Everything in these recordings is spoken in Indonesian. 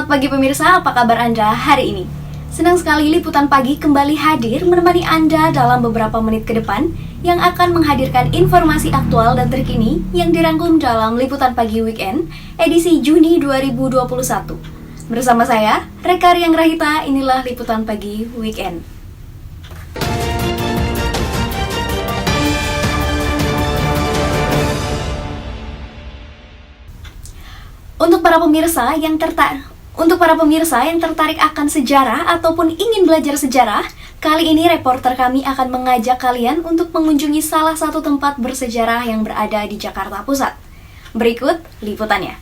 Selamat pagi pemirsa, apa kabar Anda hari ini? Senang sekali Liputan Pagi kembali hadir menemani Anda dalam beberapa menit ke depan yang akan menghadirkan informasi aktual dan terkini yang dirangkum dalam Liputan Pagi Weekend edisi Juni 2021. Bersama saya, Reka Riang Rahita, inilah Liputan Pagi Weekend. Untuk para pemirsa yang tertarik akan sejarah ataupun ingin belajar sejarah, kali ini reporter kami akan mengajak kalian untuk mengunjungi salah satu tempat bersejarah yang berada di Jakarta Pusat. Berikut liputannya.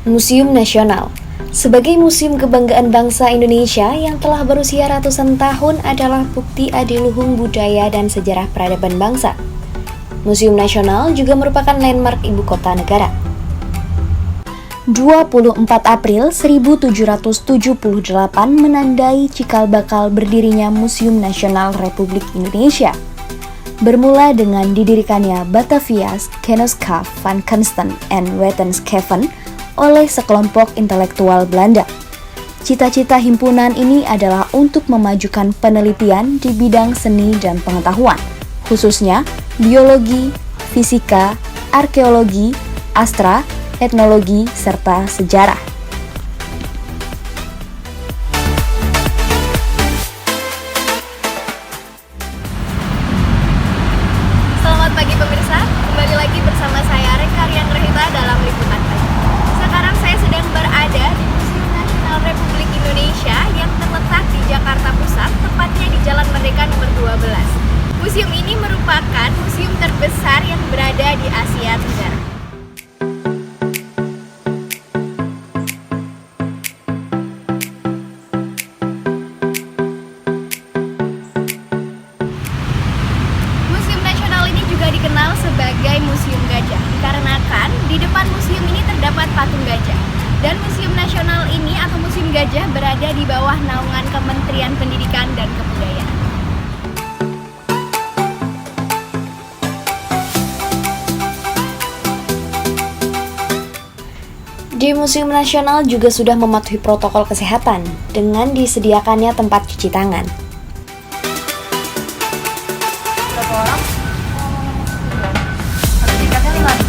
Museum Nasional. Sebagai museum kebanggaan bangsa Indonesia yang telah berusia ratusan tahun adalah bukti adiluhung budaya dan sejarah peradaban bangsa. Museum Nasional juga merupakan landmark ibu kota negara. 24 April 1778 menandai cikal bakal berdirinya Museum Nasional Republik Indonesia. Bermula dengan didirikannya Batavia's Genootschap van Kunsten en Wetenschappen oleh sekelompok intelektual Belanda. Cita-cita himpunan ini adalah untuk memajukan penelitian di bidang seni dan pengetahuan, khususnya biologi, fisika, arkeologi, astra, etnologi, serta sejarah. Selamat pagi pemirsa, kembali lagi bersama saya Reka Riang Rahita dalam Liputan Pagi. Sekarang saya sedang berada di Museum Nasional Republik Indonesia yang terletak di Jakarta Pusat, tepatnya di Jalan Merdeka nomor 12. Museum ini merupakan museum terbesar yang berada di Asia Tenggara. Museum Nasional ini juga dikenal sebagai Museum Gajah, dikarenakan di depan museum ini terdapat patung gajah. Dan Museum Nasional ini atau Museum Gajah berada di bawah naungan Kementerian Pendidikan dan Kebudayaan. Di Museum Nasional juga sudah mematuhi protokol kesehatan dengan disediakannya tempat cuci tangan. Berapa orang? Sertifikatnya 5.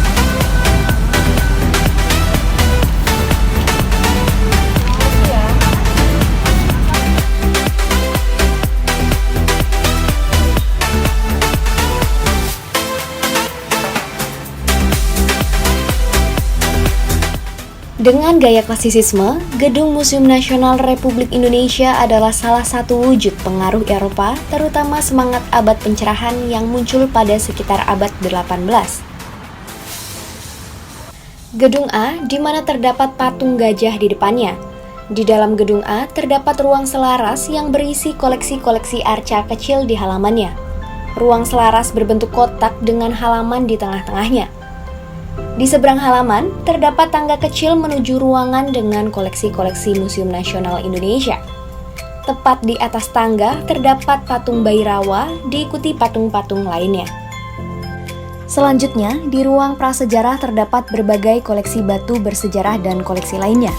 Dengan gaya klasisisme, Gedung Museum Nasional Republik Indonesia adalah salah satu wujud pengaruh Eropa, terutama semangat abad pencerahan yang muncul pada sekitar abad 18. Gedung A, di mana terdapat patung gajah di depannya. Di dalam Gedung A terdapat ruang selaras yang berisi koleksi-koleksi arca kecil di halamannya. Ruang selaras berbentuk kotak dengan halaman di tengah-tengahnya. Di seberang halaman, terdapat tangga kecil menuju ruangan dengan koleksi-koleksi Museum Nasional Indonesia. Tepat di atas tangga, terdapat patung bayi rawa, diikuti patung-patung lainnya. Selanjutnya, di ruang prasejarah terdapat berbagai koleksi batu bersejarah dan koleksi lainnya.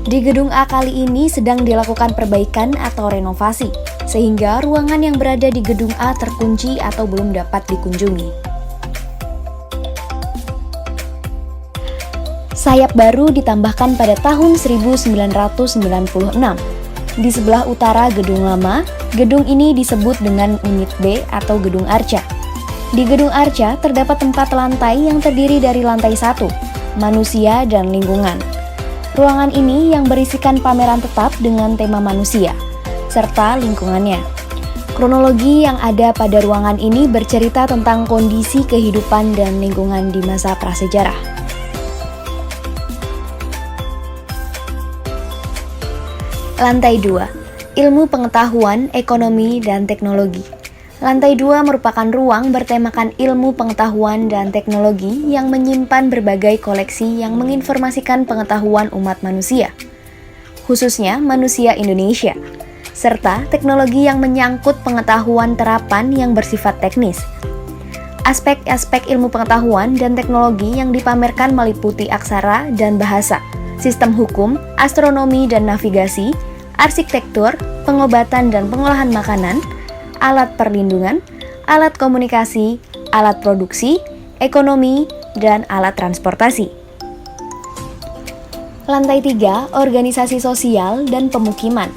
Di Gedung A kali ini sedang dilakukan perbaikan atau renovasi, sehingga ruangan yang berada di Gedung A terkunci atau belum dapat dikunjungi. Sayap baru ditambahkan pada tahun 1996. Di sebelah utara Gedung Lama, gedung ini disebut dengan Unit B atau Gedung Arca. Di Gedung Arca terdapat 4 lantai yang terdiri dari lantai 1, manusia dan lingkungan. Ruangan ini yang berisikan pameran tetap dengan tema manusia, serta lingkungannya. Kronologi yang ada pada ruangan ini bercerita tentang kondisi kehidupan dan lingkungan di masa prasejarah. Lantai 2, Ilmu Pengetahuan, Ekonomi, dan Teknologi. Lantai 2 merupakan ruang bertemakan ilmu pengetahuan dan teknologi yang menyimpan berbagai koleksi yang menginformasikan pengetahuan umat manusia, khususnya manusia Indonesia, serta teknologi yang menyangkut pengetahuan terapan yang bersifat teknis. Aspek-aspek ilmu pengetahuan dan teknologi yang dipamerkan meliputi aksara dan bahasa, sistem hukum, astronomi dan navigasi, arsitektur, pengobatan dan pengolahan makanan, alat perlindungan, alat komunikasi, alat produksi, ekonomi, dan alat transportasi. Lantai 3, organisasi sosial dan pemukiman.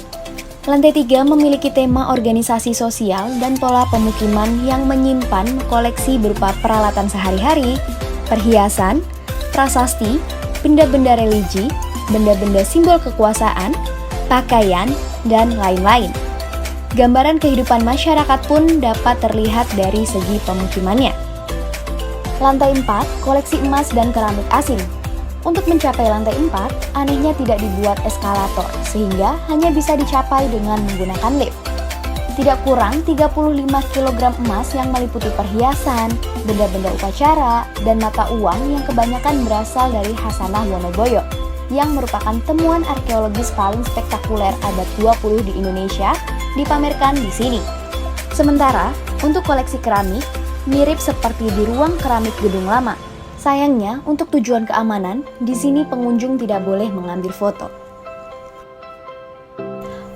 Lantai 3 memiliki tema organisasi sosial dan pola pemukiman yang menyimpan koleksi berupa peralatan sehari-hari, perhiasan, prasasti, benda-benda religi, benda-benda simbol kekuasaan, pakaian, dan lain-lain. Gambaran kehidupan masyarakat pun dapat terlihat dari segi pemukimannya. Lantai 4, koleksi emas dan keramik asing. Untuk mencapai lantai 4, anehnya tidak dibuat eskalator, sehingga hanya bisa dicapai dengan menggunakan lift. Tidak kurang 35 kg emas yang meliputi perhiasan, benda-benda upacara, dan mata uang yang kebanyakan berasal dari Hasanah Wonoboyo, yang merupakan temuan arkeologis paling spektakuler abad 20 di Indonesia, dipamerkan di sini. Sementara, untuk koleksi keramik, mirip seperti di ruang keramik Gedung Lama. Sayangnya, untuk tujuan keamanan, di sini pengunjung tidak boleh mengambil foto.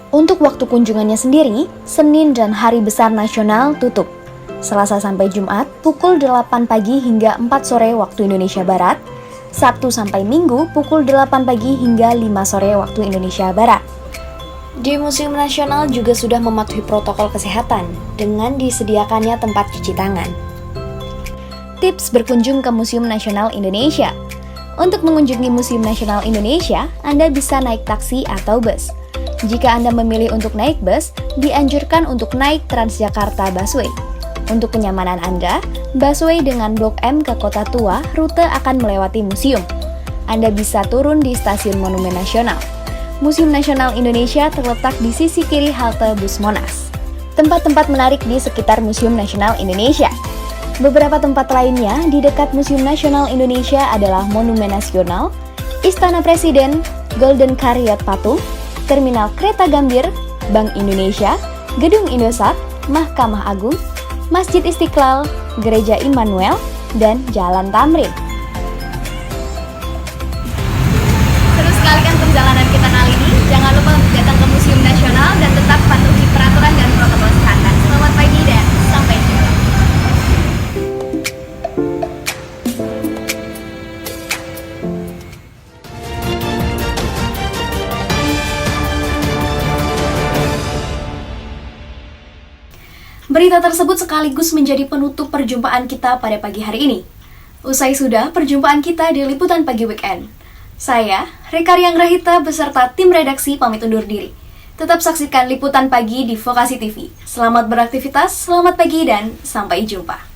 Untuk waktu kunjungannya sendiri, Senin dan Hari Besar Nasional tutup. Selasa sampai Jumat, pukul 8 pagi hingga 4 sore waktu Indonesia Barat. Sabtu sampai Minggu, pukul 8 pagi hingga 5 sore waktu Indonesia Barat. Di Museum Nasional juga sudah mematuhi protokol kesehatan dengan disediakannya tempat cuci tangan. Tips berkunjung ke Museum Nasional Indonesia. Untuk mengunjungi Museum Nasional Indonesia, Anda bisa naik taksi atau bus. Jika Anda memilih untuk naik bus, dianjurkan untuk naik Transjakarta Busway. Untuk kenyamanan Anda, busway dengan Blok M ke Kota Tua, rute akan melewati museum. Anda bisa turun di Stasiun Monumen Nasional. Museum Nasional Indonesia terletak di sisi kiri halte bus Monas. Tempat-tempat menarik di sekitar Museum Nasional Indonesia. Beberapa tempat lainnya di dekat Museum Nasional Indonesia adalah Monumen Nasional, Istana Presiden, Golden Chariot Patung, Terminal Kereta Gambir, Bank Indonesia, Gedung Indosat, Mahkamah Agung, Masjid Istiqlal, Gereja Immanuel, dan Jalan Tamrin. Seru sekali kan perjalanan kita kali ini. Jangan lupa untuk datang ke Museum Nasional dan tetap patuhi peraturan dan protokol kesehatan. Selamat pagi dan sampai jumpa. Berita tersebut sekaligus menjadi penutup perjumpaan kita pada pagi hari ini. Usai sudah perjumpaan kita di Liputan Pagi Weekend. Saya, Rekaryang Rahita beserta tim redaksi pamit undur diri. Tetap saksikan Liputan Pagi di Vokasi TV. Selamat beraktivitas, selamat pagi, dan sampai jumpa.